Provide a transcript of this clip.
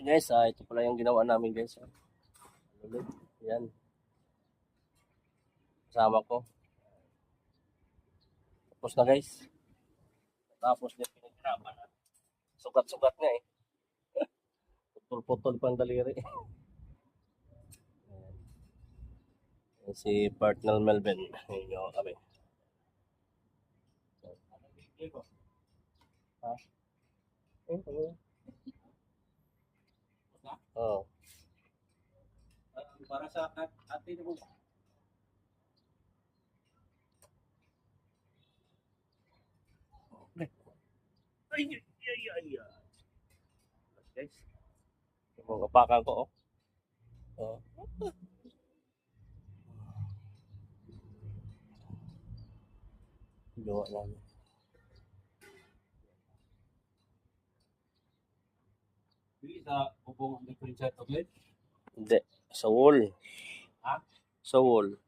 Guys, ito pala yung ginawa namin guys. Yan. Kasama ko. Tapos na guys. Tapos din pinaghirapan na. Sugat-sugat nga eh. Putol-putol pang daliri. Si partner Melvin. Ayun yung kami. Ha? Oo. Para sa atin mo. Ay. Guys. Yung kapakan ko, oh. Oh. Gawa namin. Bili sa bubong ang differential toilet. Hindi. Sa wall. Ha? Sa wall.